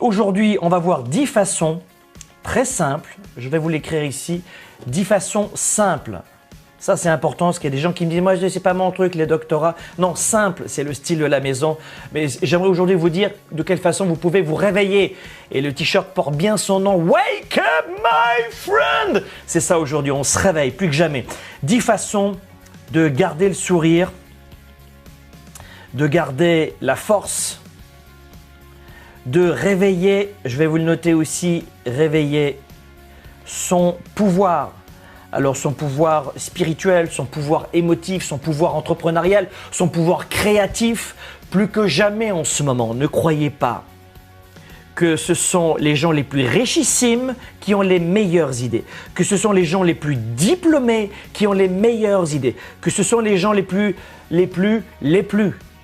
Aujourd'hui, on va voir 10 façons très simples. Je vais vous l'écrire ici. 10 façons simples. Ça, c'est important parce qu'il y a des gens qui me disent « Moi, c'est pas mon truc, les doctorats. » Non, simple, c'est le style de la maison. Mais j'aimerais aujourd'hui vous dire de quelle façon vous pouvez vous réveiller. Et le t-shirt porte bien son nom. « Wake up, my friend !» C'est ça aujourd'hui, on se réveille plus que jamais. 10 façons de garder le sourire, de garder la force, de réveiller, je vais vous le noter aussi, réveiller son pouvoir. Alors son pouvoir spirituel, son pouvoir émotif, son pouvoir entrepreneurial, son pouvoir créatif, plus que jamais en ce moment. Ne croyez pas que ce sont les gens les plus richissimes qui ont les meilleures idées, que ce sont les gens les plus diplômés qui ont les meilleures idées, que ce sont les gens les plus.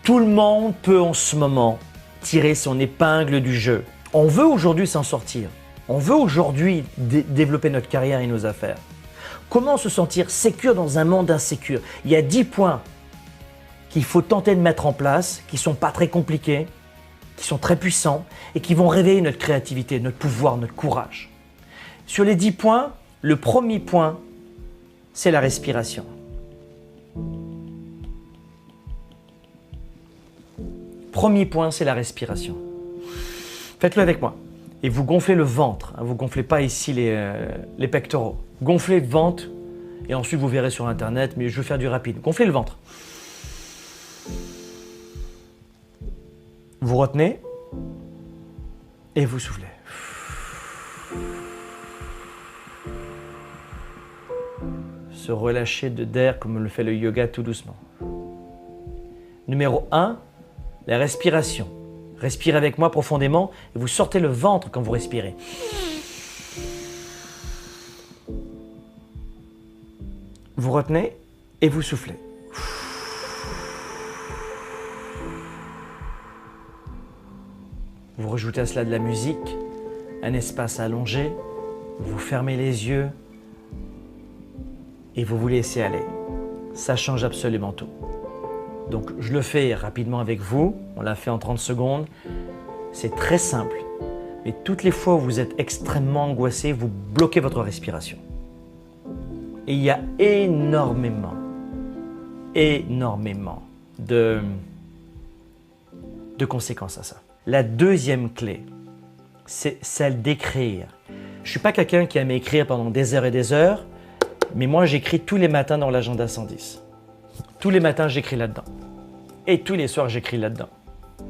Tout le monde peut en ce moment tirer son épingle du jeu. On veut aujourd'hui s'en sortir. On veut aujourd'hui développer notre carrière et nos affaires. Comment se sentir sécure dans un monde insécure? Il y a 10 points qu'il faut tenter de mettre en place, qui ne sont pas très compliqués, qui sont très puissants et qui vont réveiller notre créativité, notre pouvoir, notre courage. Sur les 10 points, le premier point, c'est la respiration. Premier point, c'est la respiration. Faites-le avec moi. Et vous gonflez le ventre, vous ne gonflez pas ici les pectoraux. Gonflez le ventre et ensuite vous verrez sur internet, mais je vais faire du rapide. Gonflez le ventre. Vous retenez et vous soufflez. Se relâcher d'air comme le fait le yoga tout doucement. Numéro 1, la respiration. Respirez avec moi profondément et vous sortez le ventre quand vous respirez. Vous retenez et vous soufflez. Vous rajoutez à cela de la musique, un espace allongé, vous fermez les yeux et vous vous laissez aller. Ça change absolument tout. Donc je le fais rapidement avec vous, on l'a fait en 30 secondes. C'est très simple, mais toutes les fois où vous êtes extrêmement angoissé, vous bloquez votre respiration. Et il y a énormément de conséquences à ça. La deuxième clé, c'est celle d'écrire. Je ne suis pas quelqu'un qui aime écrire pendant des heures et des heures, mais moi j'écris tous les matins dans l'agenda 110. Tous les matins j'écris là-dedans. Et tous les soirs j'écris là-dedans.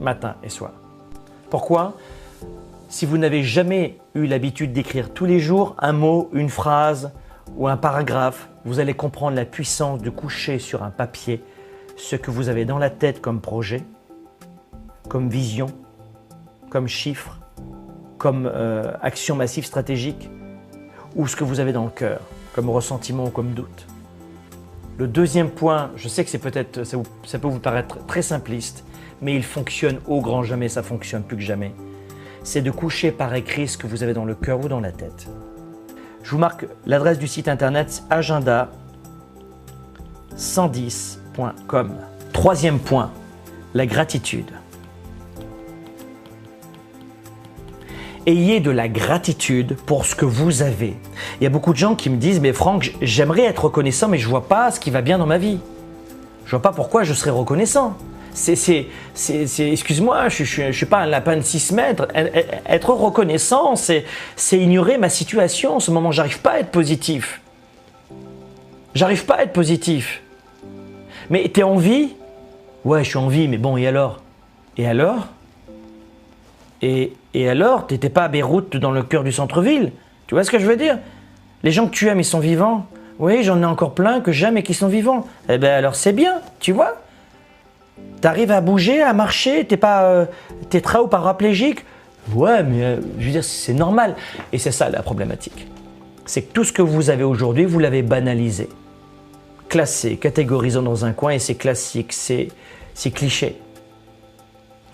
Matin et soir. Pourquoi? Si vous n'avez jamais eu l'habitude d'écrire tous les jours un mot, une phrase ou un paragraphe, vous allez comprendre la puissance de coucher sur un papier ce que vous avez dans la tête comme projet, comme vision, comme chiffre, comme action massive stratégique, ou ce que vous avez dans le cœur, comme ressentiment ou comme doute. Le deuxième point, je sais que ça peut vous paraître très simpliste, mais il fonctionne au grand jamais, ça fonctionne plus que jamais. C'est de coucher par écrit ce que vous avez dans le cœur ou dans la tête. Je vous marque l'adresse du site internet agenda110.com. Troisième point, la gratitude. Ayez de la gratitude pour ce que vous avez. Il y a beaucoup de gens qui me disent « Mais Franck, j'aimerais être reconnaissant, mais je ne vois pas ce qui va bien dans ma vie. Je ne vois pas pourquoi je serais reconnaissant. » Excuse-moi, je ne suis pas un lapin de 6 mètres. Être reconnaissant, c'est ignorer ma situation. En ce moment, je n'arrive pas à être positif. J'arrive pas à être positif. Mais tu es en vie? Ouais, je suis en vie, mais bon, et alors? Et alors? Et alors, tu n'étais pas à Beyrouth dans le cœur du centre-ville? Tu vois ce que je veux dire? Les gens que tu aimes, ils sont vivants. Oui, j'en ai encore plein que j'aime et qui sont vivants. Eh bien alors c'est bien, tu vois? Tu arrives à bouger, à marcher, t'es tétra ou paraplégique? Ouais, mais je veux dire, c'est normal. Et c'est ça la problématique. C'est que tout ce que vous avez aujourd'hui, vous l'avez banalisé. Classé, catégorisé dans un coin et c'est classique, c'est cliché.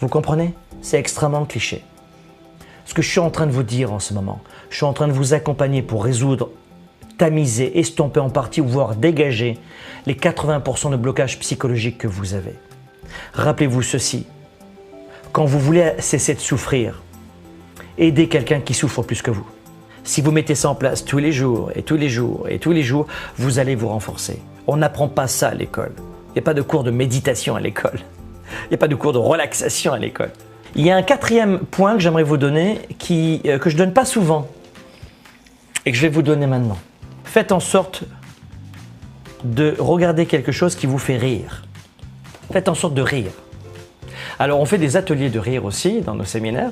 Vous comprenez? C'est extrêmement cliché. Ce que je suis en train de vous dire en ce moment, je suis en train de vous accompagner pour résoudre, tamiser, estomper en partie ou voire dégager les 80% de blocage psychologique que vous avez. Rappelez-vous ceci, quand vous voulez cesser de souffrir Aider quelqu'un qui souffre plus que vous. Si vous mettez ça en place tous les jours et tous les jours et tous les jours, vous allez vous renforcer. On n'apprend pas ça à l'école. Il n'y a pas de cours de méditation à l'école. Il n'y a pas de cours de relaxation à l'école. Il y a un quatrième point que j'aimerais vous donner que je ne donne pas souvent et que je vais vous donner maintenant. Faites en sorte de regarder quelque chose qui vous fait rire. Faites en sorte de rire. Alors, on fait des ateliers de rire aussi dans nos séminaires.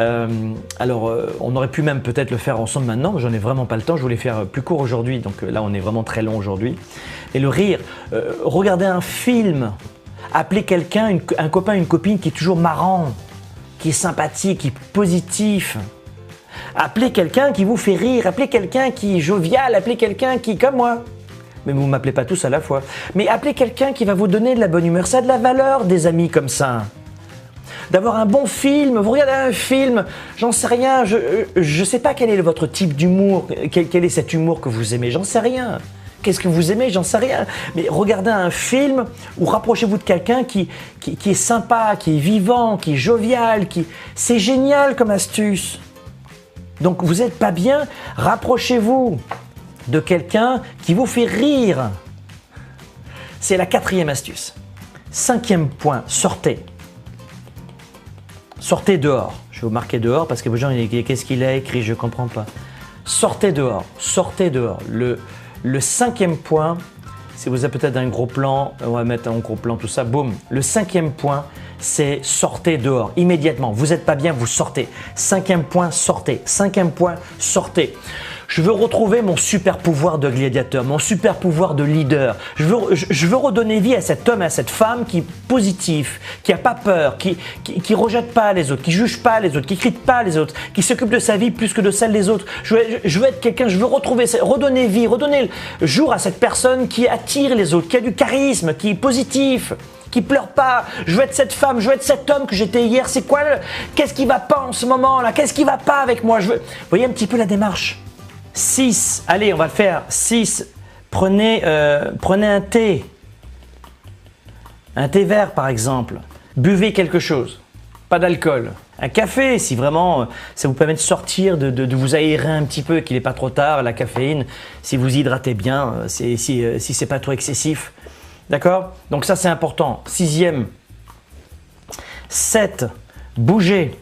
On aurait pu même peut-être le faire ensemble maintenant, mais j'en ai vraiment pas le temps. Je voulais faire plus court aujourd'hui, donc là, on est vraiment très long aujourd'hui. Et le rire, regardez un film, appelez quelqu'un, un copain, une copine qui est toujours marrant, qui est sympathique, qui est positif. Appelez quelqu'un qui vous fait rire, appelez quelqu'un qui est jovial, appelez quelqu'un qui, comme moi. Mais vous ne m'appelez pas tous à la fois. Mais appelez quelqu'un qui va vous donner de la bonne humeur. Ça a de la valeur, des amis comme ça. D'avoir un bon film, vous regardez un film, j'en sais rien, je sais pas quel est votre type d'humour, quel est cet humour que vous aimez, j'en sais rien. Qu'est-ce que vous aimez, j'en sais rien. Mais regardez un film ou rapprochez-vous de quelqu'un qui est sympa, qui est vivant, qui est jovial, c'est génial comme astuce. Donc vous n'êtes pas bien, rapprochez-vous de quelqu'un qui vous fait rire. C'est la quatrième astuce. Cinquième point, sortez. Sortez dehors. Je vais vous marquer dehors parce que vos gens disent qu'est-ce qu'il a écrit, je ne comprends pas. Sortez dehors, sortez dehors. Le cinquième point, si vous avez peut-être un gros plan, on va mettre un gros plan, tout ça, boum. Le cinquième point, c'est sortez dehors, immédiatement. Vous n'êtes pas bien, vous sortez. Cinquième point, sortez. Cinquième point, sortez. Je veux retrouver mon super pouvoir de gladiateur, mon super pouvoir de leader. Je veux redonner vie à cet homme et à cette femme qui est positif, qui n'a pas peur, qui rejette pas les autres, qui juge pas les autres, qui critique pas les autres, qui s'occupe de sa vie plus que de celle des autres. Je veux être quelqu'un, je veux retrouver, redonner vie, redonner jour à cette personne qui attire les autres, qui a du charisme, qui est positif, qui pleure pas. Je veux être cette femme, je veux être cet homme que j'étais hier. C'est quoi qu'est-ce qui va pas en ce moment là? Qu'est-ce qui va pas avec moi? Vous voyez un petit peu la démarche. 6, allez, on va le faire. 6, prenez un thé vert par exemple. Buvez quelque chose, pas d'alcool. Un café, si vraiment ça vous permet de sortir, de vous aérer un petit peu, qu'il n'est pas trop tard, la caféine, si vous hydratez bien, si c'est pas trop excessif. D'accord? Donc ça c'est important. 6e. 7, bougez.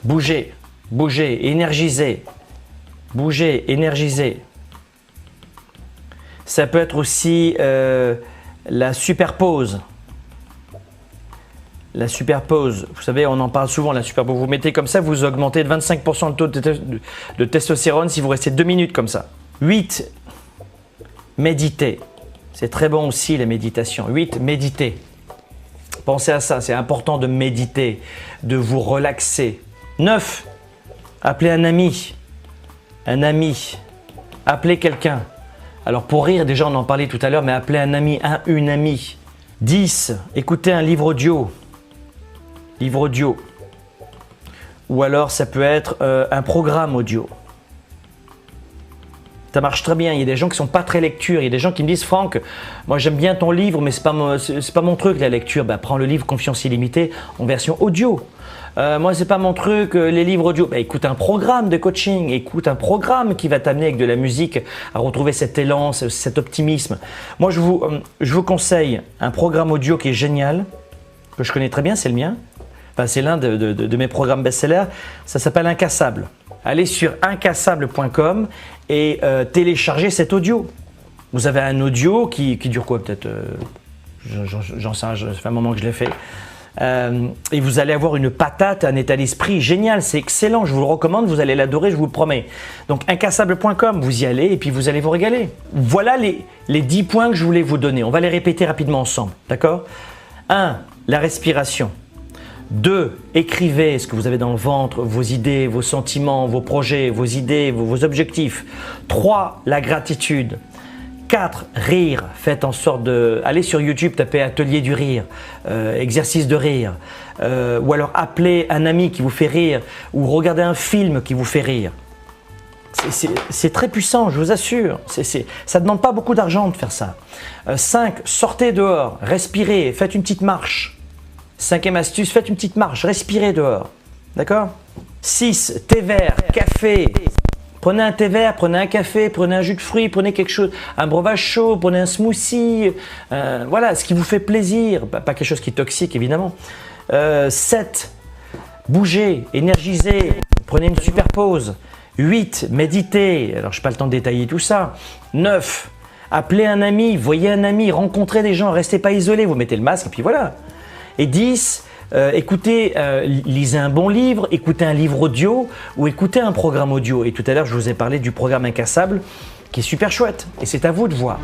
Bougez. Bougez, énergisez. Bougez, énergisez. Ça peut être aussi la superpose. La superpose, vous savez, on en parle souvent, la superpose. Vous mettez comme ça, vous augmentez de 25% le taux de testostérone si vous restez 2 minutes comme ça. 8, méditez. C'est très bon aussi la méditation. 8, méditez. Pensez à ça, c'est important de méditer, de vous relaxer. 9, appelez un ami. Un ami. Appelez quelqu'un. Alors pour rire, déjà on en parlait tout à l'heure, mais appelez un ami, une amie. 10, écoutez un livre audio. Livre audio. Ou alors ça peut être un programme audio. Ça marche très bien. Il y a des gens qui ne sont pas très lecture. Il y a des gens qui me disent Franck, moi j'aime bien ton livre, mais c'est pas mon truc la lecture. Ben, prends le livre Confiance illimitée en version audio. Moi c'est pas mon truc, les livres audio. Ben, écoute un programme de coaching, écoute un programme qui va t'amener avec de la musique à retrouver cet élan, cet optimisme. Moi je vous conseille un programme audio qui est génial, que je connais très bien, c'est le mien. Enfin, c'est l'un de mes programmes best-sellers. Ça s'appelle Incassable. Allez sur incassable.com et téléchargez cet audio. Vous avez un audio qui dure quoi peut-être j'en sais, ça fait un moment que je l'ai fait. Et vous allez avoir une patate, un état d'esprit génial, c'est excellent, je vous le recommande, vous allez l'adorer, je vous le promets. Donc incassable.com, vous y allez et puis vous allez vous régaler. Voilà les 10 points que je voulais vous donner. On va les répéter rapidement ensemble, d'accord? 1. La respiration. 2. Écrivez ce que vous avez dans le ventre, vos idées, vos sentiments, vos projets, vos idées, vos objectifs. 3. La gratitude. 4. Rire. Faites en sorte de... Allez sur YouTube, tapez atelier du rire, exercice de rire. Ou alors appelez un ami qui vous fait rire ou regardez un film qui vous fait rire. C'est très puissant, je vous assure. Ça ne demande pas beaucoup d'argent de faire ça. 5. Sortez dehors, respirez, faites une petite marche. 5e astuce, faites une petite marche, respirez dehors. D'accord? 6. Thé vert, café. Prenez un thé vert, prenez un café, prenez un jus de fruits, prenez quelque chose, un breuvage chaud, prenez un smoothie. Voilà, ce qui vous fait plaisir. Pas quelque chose qui est toxique, évidemment. 7. Bougez, énergisez, prenez une super pause. 8. Méditez. Alors, je n'ai pas le temps de détailler tout ça. 9. Appelez un ami, voyez un ami, rencontrez des gens, restez pas isolés, vous mettez le masque et puis voilà. Et 10. Écoutez, lisez un bon livre, écoutez un livre audio ou écoutez un programme audio. Et tout à l'heure, je vous ai parlé du programme Incassable qui est super chouette et c'est à vous de voir.